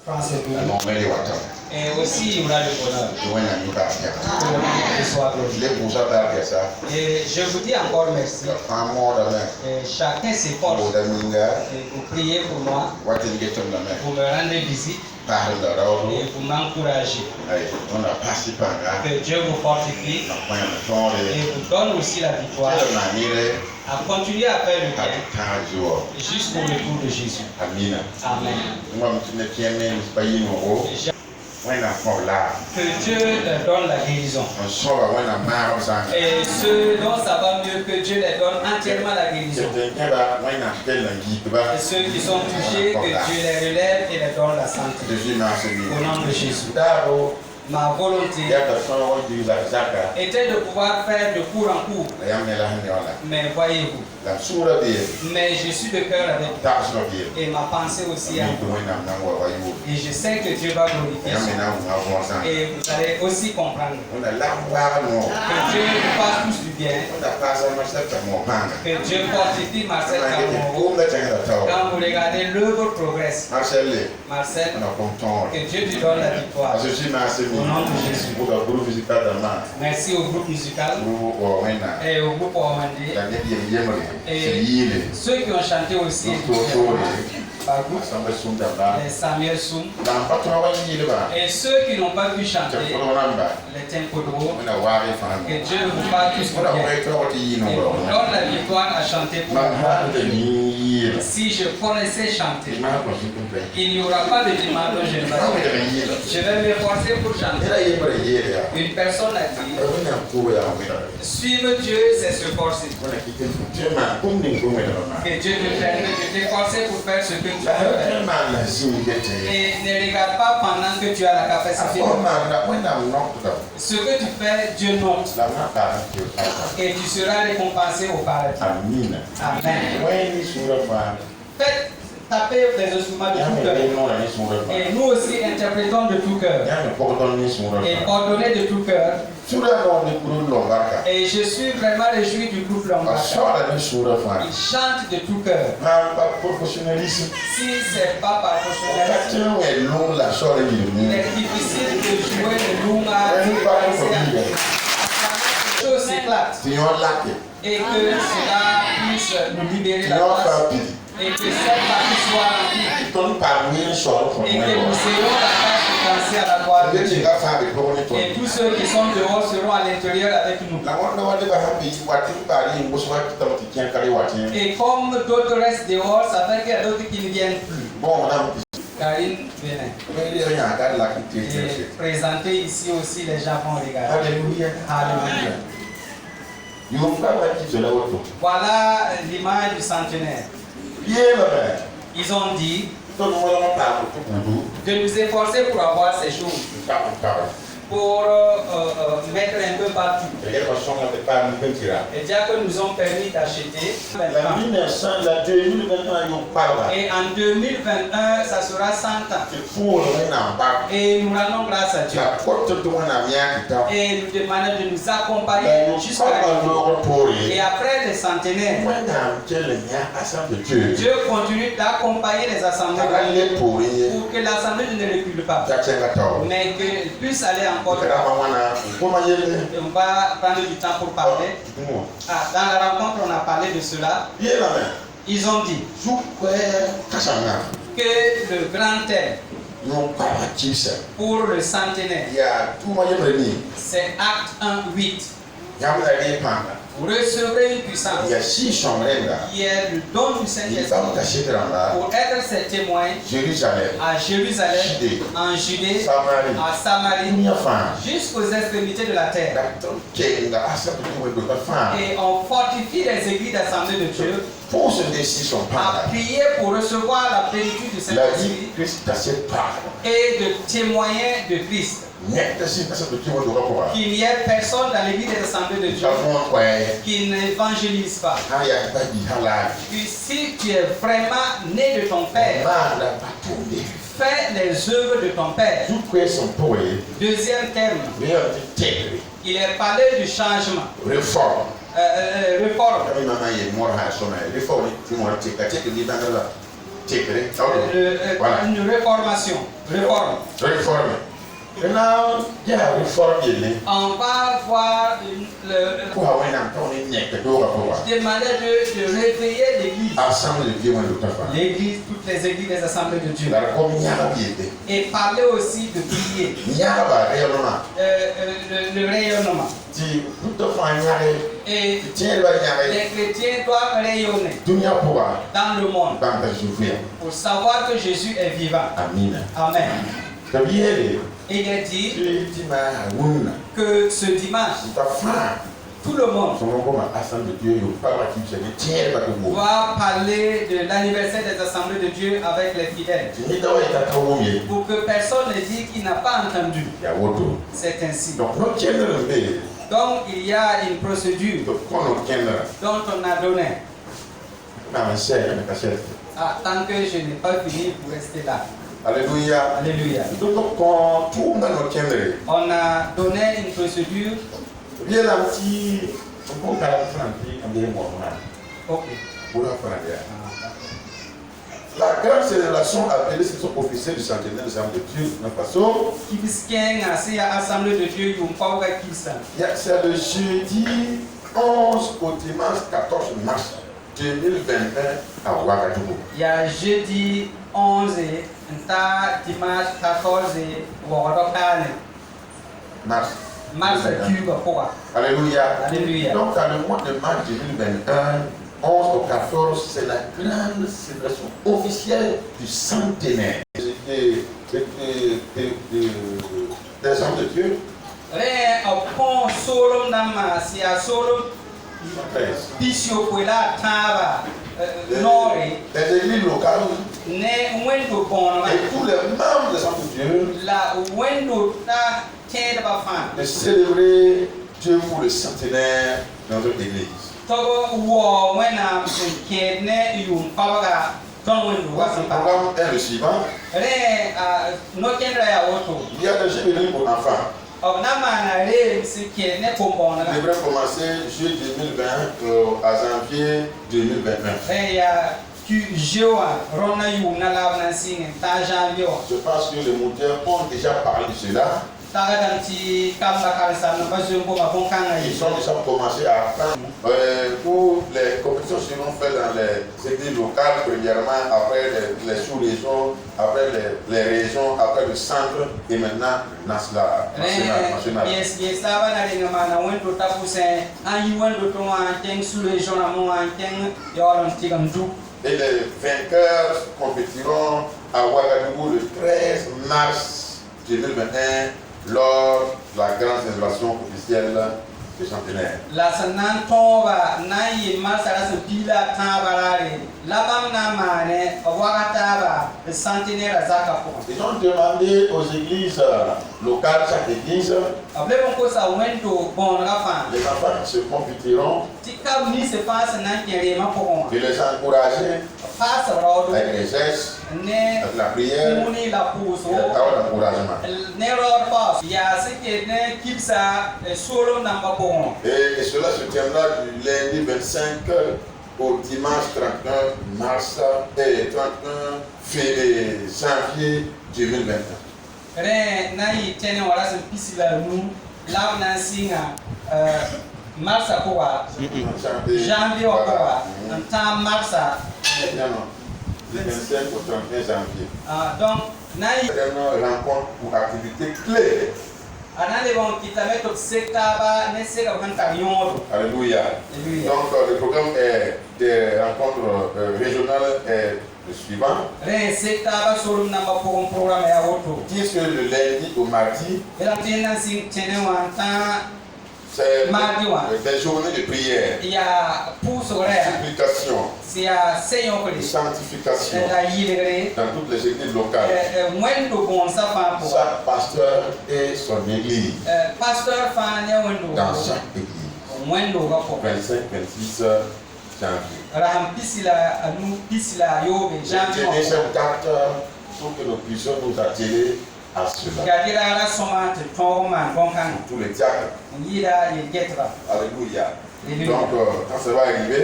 français. Et aussi, il y aura le bonheur. Et je vous dis encore merci. Et chacun s'efforce pour prier pour moi, pour me rendre visite et pour m'encourager. Que Dieu vous fortifie et vous donne aussi la victoire à continuer à faire le bien jusqu'au retour de Jésus. Amen. Que Dieu leur donne la guérison. Et ceux dont ça va mieux, que Dieu leur donne entièrement la guérison. Et ceux qui sont touchés, que Dieu les relève et leur donne la santé. Au nom de Jésus. Ma volonté était de pouvoir faire de cours en cours. Mais voyez-vous, mais je suis de cœur avec vous. Et ma pensée aussi à vous. Et je sais que Dieu va glorifier ça. Et vous allez aussi comprendre que Dieu nous fasse tous du bien. Que Dieu fortifie Marcel Kamoro. Quand vous regardez l'œuvre progresse. Marcel, que Dieu te donne la victoire. Au nom de Jésus. Merci au groupe musical et au groupe Ormandé. Et ceux qui ont chanté aussi par groupe, les Samuel Soum. Et ceux qui n'ont pas pu chanter, les Tempodro. Que Dieu vous fasse tous bien. Et vous donne la victoire à chanter pour moi. Si je connaissais chanter, il n'y aura pas de dimanche dont je ne vais pas. Je vais m'efforcer pour chanter. Une personne a dit, suivre Dieu, c'est se forcer. Que Dieu te permette de t'efforcer pour faire ce que tu veux. Et ne regarde pas pendant que tu as la capacité. Ce que tu fais, Dieu note. Et tu seras récompensé au paradis. Amen. Faites taper les instruments de tout cœur. Et nous aussi interprétons de tout cœur. Et ordonnez de tout cœur. Et je suis vraiment réjoui du groupe Lombard. Ils chantent de tout cœur. Si c'est pas par professionnalisme, il est difficile de jouer le Lunga. La chose s'éclate. Et que cela puisse nous libérer la place. Et que cette partie soit remplie. Et que nous ayons la tâche de danser à la gloire de Dieu. Et tous ceux qui sont dehors seront à l'intérieur avec nous. Et comme d'autres restent dehors, ça fait qu'il y a d'autres qui ne viennent plus. Karine Benin. Et présenter ici aussi, les gens vont regarder. Alléluia. Alléluia. Voilà l'image du centenaire. Ils ont dit de nous efforcer pour avoir ces choses, pour mettre un peu partout. Et déjà que nous ont permis d'acheter. Et en 2021, ça sera 100 ans. Et nous rendons grâce à Dieu. Et nous demandons de nous accompagner jusqu'à l'année. Et après les centenaires, Dieu continue d'accompagner les assemblées pour que l'assemblée ne recule pas, mais qu'elle puisse aller encore. On va prendre du temps pour parler. Dans la rencontre, on a parlé de cela. Ils ont dit que le grand thème pour le centenaire, c'est Acte 1:8. Vous recevrez une puissance qui est le don du Saint-Esprit pour être ses témoins à Jérusalem, en Judée, à Samarie, jusqu'aux extrémités de la terre. Et on fortifie les églises d'assemblée de Dieu à prier pour recevoir la plénitude du Saint-Esprit et de témoigner de Christ. Qu'il n'y ait personne dans l'église des assemblées de Dieu qui n'évangélise pas. Que si tu es vraiment né de ton Père, fais les œuvres de ton Père. Deuxième terme, il est parlé du changement. Réforme. Une réformation. Réforme. Maintenant, il y a la réforme. On va voir je demandais de réveiller l'église. L'église, toutes les églises des assemblées de Dieu. Et parler aussi de prier. Le rayonnement. Et les chrétiens doivent rayonner dans le monde pour savoir que Jésus est vivant. Amen. Il est dit que ce dimanche, tout le monde va parler de l'anniversaire des assemblées de Dieu avec les fidèles. Pour que personne ne dise qu'il n'a pas entendu. C'est ainsi. Donc il y a une procédure dont on a donné. Tant que je n'ai pas fini pour rester là. Alléluia. Alléluia. On a donné une procédure. Ok. La grande célébration appelée session officielle du centenaire des âmes de Dieu de notre façon. C'est le jeudi 11 au dimanche 14 mars 2021 à Ouagadougou. Il y a jeudi 11 et dimanche 14 mars. Alléluia. Alléluia. Donc dans le mois de mars 2021, 11 au 14, c'est la grande célébration officielle du centenaire des hommes de Dieu. Les églises locales et tous les membres des hommes de Dieu de célébrer Dieu pour le centenaire dans notre église. Le programme est le suivant. Il y a des jeux de pour enfants. Il devrait commencer juillet 2020 à janvier 2021. Je pense que les mouteurs ont déjà parlé de cela. Ils ont déjà commencé à apprendre pour les compétitions seront faites dans les églises locales premièrement, après les sous-régions, après les régions, après le centre et maintenant national. Et les vainqueurs compétiront à Ouagadougou le 13 mars 2021 lors de la grande célébration officielle du centenaire. Ils ont demandé aux églises locales, chaque église, les enfants qui se compétiront, de les encourager avec les gestes, avec la prière, avec la parole d'encouragement. Et cela se tiendra du lundi 25 au dimanche 31 mars et 31 janvier 2021. Janvier Le 25 au 31 janvier. Donc, une rencontre pour activité clé. Alléluia. Donc le programme est des rencontres régionales est le suivant. Disent que le lundi au mardi, c'est des journées de prière, supplication, sanctification dans toutes les églises locales. Chaque pasteur et son église dans chaque église. 25-26 janvier. Tenez cette date pour que nous puissions nous atteler à cela. Tous les diacres. Alléluia. Donc, quand ça va arriver,